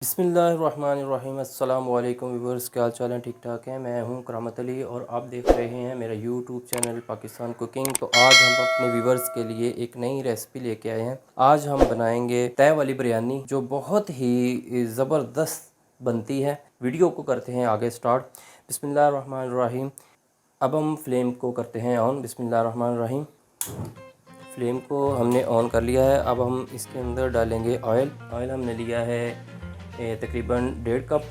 बिस्मिल्लाहिर्रहमानिर्रहीम। अस्सलाम वालेकुम व्यूअर्स, क्या हाल चाल है? ठीक ठाक हैं। मैं हूं करामत अली और आप देख रहे हैं मेरा यूट्यूब चैनल पाकिस्तान कुकिंग। तो आज हम अपने व्यूअर्स के लिए एक नई रेसिपी लेके आए हैं। आज हम बनाएंगे तय वाली बिरयानी, जो बहुत ही ज़बरदस्त बनती है। वीडियो को करते हैं आगे स्टार्ट। बिस्मिल्लाहिर्रहमानिर्रहीम। अब हम फ्लेम को करते हैं ऑन। बिस्मिल्लाहिर्रहमानिर्रहीम। फ्लेम को हमने ऑन कर लिया है। अब हम इसके अंदर डालेंगे ऑयल। ऑयल हमने लिया है तकरीबन 1.5 कप।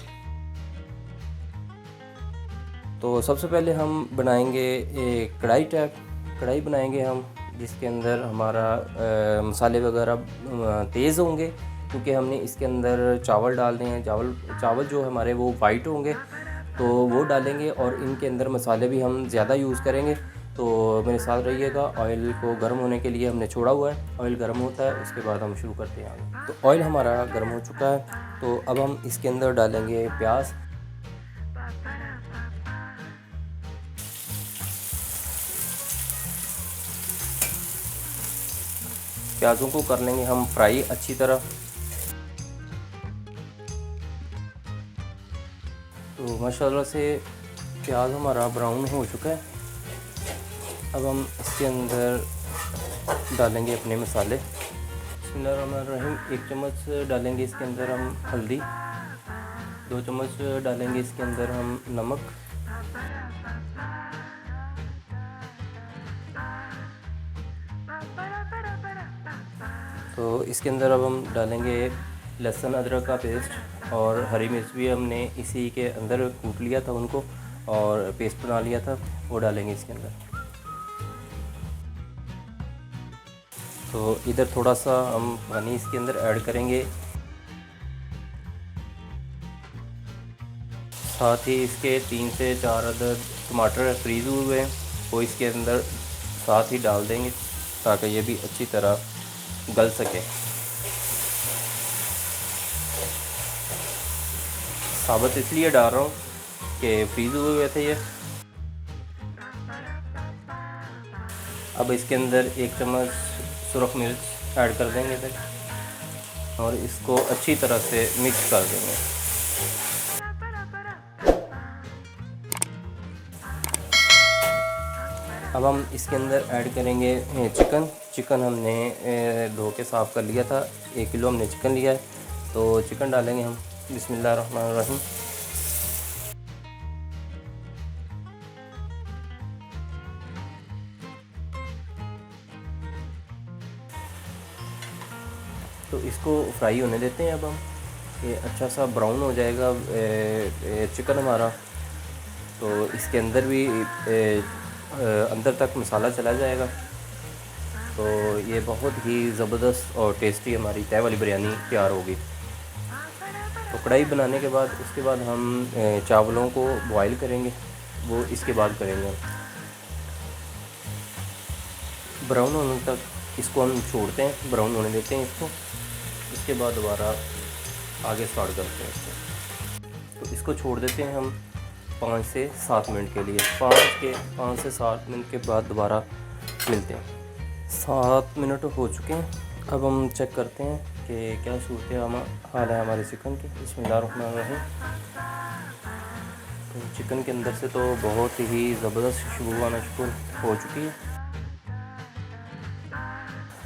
तो सबसे पहले हम बनाएंगे एक कढ़ाई टाइप कढ़ाई बनाएंगे हम, जिसके अंदर हमारा मसाले वगैरह तेज़ होंगे, क्योंकि हमने इसके अंदर चावल डालने हैं। चावल जो हमारे वो वाइट होंगे, तो वो डालेंगे और इनके अंदर मसाले भी हम ज़्यादा यूज़ करेंगे। तो मेरे साथ रहिएगा। ऑयल को गर्म होने के लिए हमने छोड़ा हुआ है। ऑयल गर्म होता है, उसके बाद हम शुरू करते हैं आगे। तो ऑयल हमारा गर्म हो चुका है। तो अब हम इसके अंदर डालेंगे प्याज। प्याज़ों को कर लेंगे हम फ्राई अच्छी तरह। तो माशाल्लाह से प्याज हमारा ब्राउन हो चुका है। अब हम इसके अंदर डालेंगे अपने मसाले। बिस्मिल्लाहिर्रहमानिर्रहीम। 1 चम्मच डालेंगे इसके अंदर हम हल्दी। 2 चम्मच डालेंगे इसके अंदर हम नमक। तो इसके अंदर अब हम डालेंगे लहसुन अदरक का पेस्ट, और हरी मिर्च भी हमने इसी के अंदर कूट लिया था उनको, और पेस्ट बना लिया था, वो डालेंगे इसके अंदर। तो इधर थोड़ा सा हम पानी इसके अंदर ऐड करेंगे। साथ ही इसके 3 से 4 अदद टमाटर फ्रीज़ हुए हैं, वो इसके अंदर साथ ही डाल देंगे, ताकि ये भी अच्छी तरह गल सके। साबुत इसलिए डाल रहा हूँ कि फ्रीज़ हुए थे ये। अब इसके अंदर 1 चम्मच सुरख मिर्च ऐड कर देंगे इधर, और इसको अच्छी तरह से मिक्स कर देंगे। अब हम इसके अंदर ऐड करेंगे चिकन हमने धो के साफ़ कर लिया था। 1 किलो हमने चिकन लिया है, तो चिकन डालेंगे हम। बिस्मिल्लाहिर्रहमानिर्रहीम। तो इसको फ्राई होने देते हैं। अब हम ये अच्छा सा ब्राउन हो जाएगा चिकन हमारा, तो इसके अंदर भी अंदर तक मसाला चला जाएगा। तो ये बहुत ही ज़बरदस्त और टेस्टी हमारी तय वाली बिरयानी तैयार होगी। तो कढ़ाई बनाने के बाद उसके बाद हम चावलों को बॉईल करेंगे, वो इसके बाद करेंगे। ब्राउन होने तक इसको हम छोड़ते हैं, ब्राउन होने देते हैं इसको। इसके बाद दोबारा आगे स्टार्ट करते हैं इसको। तो इसको छोड़ देते हैं हम 5 से 7 मिनट के लिए। 5 से 7 मिनट के बाद दोबारा मिलते हैं। 7 मिनट हो चुके हैं। अब हम चेक करते हैं कि क्या सूरत हाल है हमारे चिकन की। बिस्मिल्लाहिर्रहमानिर्रहीम। तो चिकन के अंदर से तो बहुत ही ज़बरदस्त खुशबू आना शुरू हो चुकी है।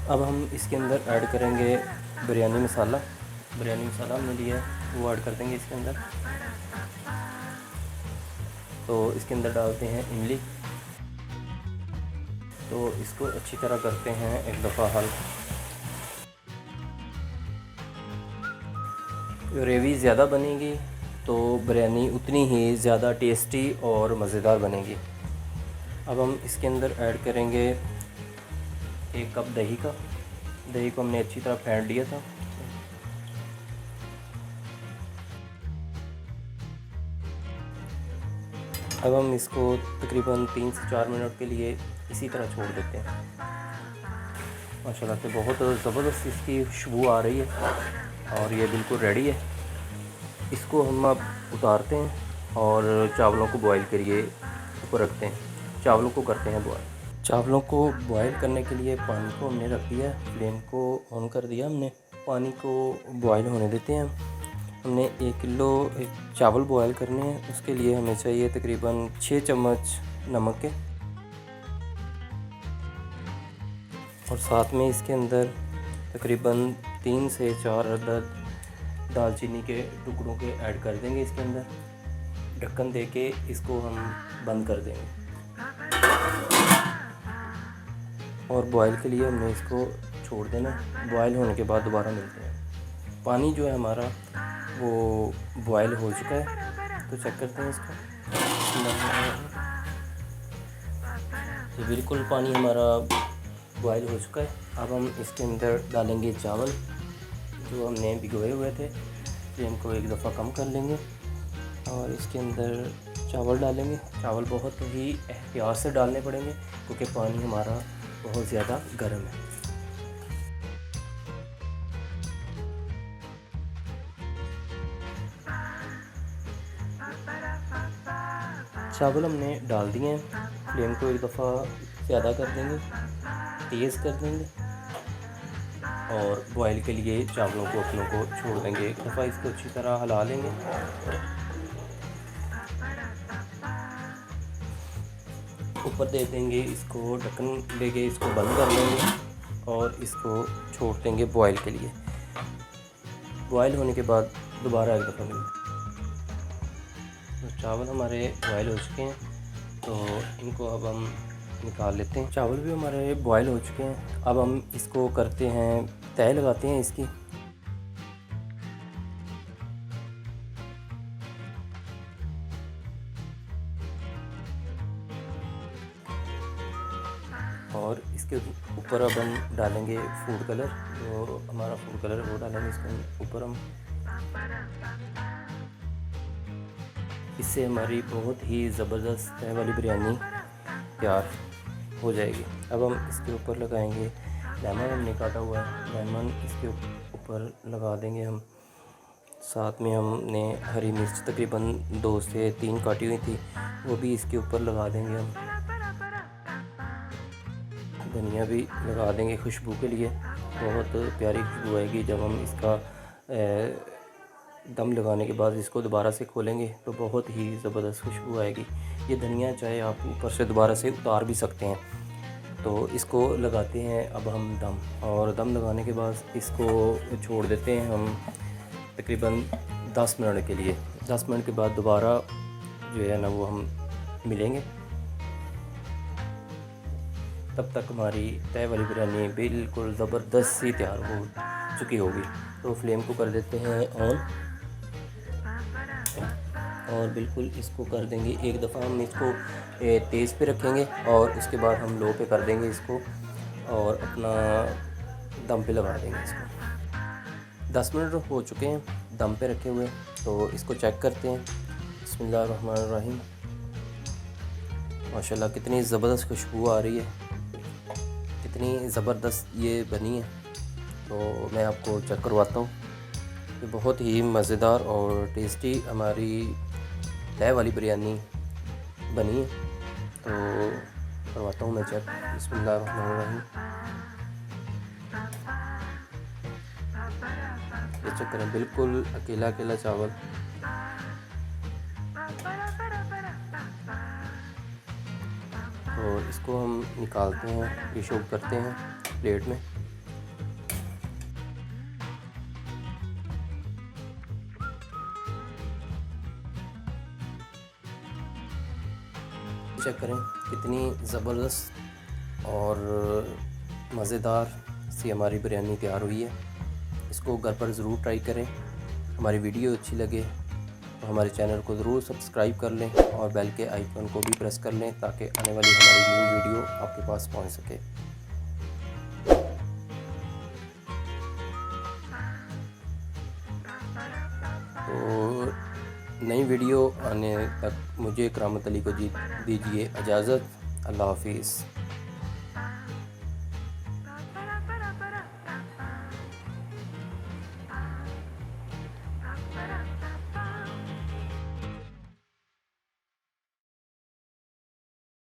अब हम इसके अंदर ऐड करेंगे बिरयानी मसाला हमने लिया है, वो ऐड कर देंगे इसके अंदर। तो इसके अंदर डालते हैं इमली। तो इसको अच्छी तरह करते हैं एक दफ़ा हल। ग्रेवी ज़्यादा बनेगी तो बिरयानी उतनी ही ज़्यादा टेस्टी और मज़ेदार बनेगी। अब हम इसके अंदर ऐड करेंगे 1 कप दही को हमने अच्छी तरह फेंट लिया था। अब हम इसको तकरीबन 3 से 4 मिनट के लिए इसी तरह छोड़ देते हैं। माशाल्लाह से बहुत ज़बरदस्त इसकी खुशबू आ रही है, और ये बिल्कुल रेडी है। इसको हम अब उतारते हैं और चावलों को बॉईल करिए ऊपर रखते हैं। चावलों को करते हैं बॉईल। चावलों को बॉईल करने के लिए पानी को हमने रख दिया, फ्लेम को ऑन कर दिया हमने। पानी को बॉईल होने देते हैं। हमने 1 किलो चावल बॉयल करने हैं। उसके लिए हमें चाहिए तकरीबन 6 चम्मच नमक के, और साथ में इसके अंदर तकरीबन 3 से 4 अदद दालचीनी के टुकड़ों के ऐड कर देंगे इसके अंदर। ढक्कन दे के इसको हम बंद कर देंगे, और बॉयल के लिए हमने इसको छोड़ देना। बॉयल होने के बाद दोबारा मिलते हैं। पानी जो है हमारा वो बॉयल हो चुका है, तो चेक करते हैं इसको। ये बिल्कुल पानी हमारा बॉयल हो चुका है। अब हम इसके अंदर डालेंगे चावल जो हमने भिगोए हुए थे। फ्लेम को एक दफ़ा कम कर लेंगे और इसके अंदर चावल डालेंगे। चावल बहुत ही एहतियात से डालने पड़ेंगे क्योंकि पानी हमारा बहुत ज़्यादा गर्म है। चावल हमने डाल दिए हैं। फ्लेम को एक दफ़ा ज़्यादा कर देंगे, तेज़ कर देंगे, और बॉयल के लिए चावलों को अपनों को छोड़ देंगे। एक दफ़ा इसको अच्छी तरह हिला लेंगे। ऊपर दे देंगे इसको, ढक्कन लेके इसको बंद कर लेंगे और इसको छोड़ देंगे बॉयल के लिए। बॉयल होने के बाद दोबारा एक दफ़ा मिलते हैं। तो चावल हमारे बॉयल हो चुके हैं, तो इनको अब हम निकाल लेते हैं। चावल भी हमारे बॉयल हो चुके हैं। अब हम इसको करते हैं, तय लगाते हैं इसकी। और इसके ऊपर अब हम डालेंगे फूड कलर। जो हमारा फूड कलर है वो डालेंगे इसके ऊपर हम। इससे हमारी बहुत ही ज़बरदस्त तय वाली बिरयानी तैयार हो जाएगी। अब हम इसके ऊपर लगाएंगे लेमन, हमने काटा हुआ है लेमन, इसके ऊपर लगा देंगे हम। साथ में हमने हरी मिर्च तकरीबन 2 से 3 काटी हुई थी, वो भी इसके ऊपर लगा देंगे हम। धनिया भी लगा देंगे खुशबू के लिए। बहुत प्यारी खुशबू आएगी जब हम इसका दम लगाने के बाद इसको दोबारा से खोलेंगे तो बहुत ही ज़बरदस्त खुशबू आएगी। ये धनिया चाहे आप ऊपर से दोबारा से उतार भी सकते हैं। तो इसको लगाते हैं अब हम दम, और दम लगाने के बाद इसको छोड़ देते हैं हम तकरीबन 10 मिनट के लिए। 10 मिनट के बाद दोबारा जो है ना वो हम मिलेंगे। तब तक हमारी तय वाली बिरयानी बिल्कुल ज़बरदस्त सी तैयार हो चुकी होगी। तो फ्लेम को कर देते हैं ऑन, और बिल्कुल इसको कर देंगे एक दफ़ा हम इसको तेज़ पे रखेंगे, और उसके बाद हम लो पे कर देंगे इसको, और अपना दम पे लगा देंगे इसको। 10 मिनट हो चुके हैं दम पे रखे हुए, तो इसको चेक करते हैं। बिस्मिल्लाहिर्रहमानिर्रहीम। माशाल्लाह कितनी ज़बरदस्त खुशबू आ रही है, कितनी ज़बरदस्त ये बनी है। तो मैं आपको चेक करवाता हूँ। ये बहुत ही मज़ेदार और टेस्टी हमारी तय वाली बिरयानी बनी है। तो करवाता हूँ मैं चेक। बिस्मिल्लाहिर्रहमानिर्रहीम। ये चेक करें, बिल्कुल अकेला अकेला चावल। और इसको हम निकालते हैं, डिश आउट करते हैं प्लेट में। चेक करें कितनी ज़बरदस्त और मज़ेदार सी हमारी बिरयानी तैयार हुई है। इसको घर पर ज़रूर ट्राई करें। हमारी वीडियो अच्छी लगे तो हमारे चैनल को ज़रूर सब्सक्राइब कर लें, और बेल के आइकन को भी प्रेस कर लें ताकि आने वाली हमारी न्यू वीडियो आपके पास पहुंच सके। तो नई वीडियो आने तक मुझे करामत अली को दीजिए इजाज़त। अल्लाह हाफिज़।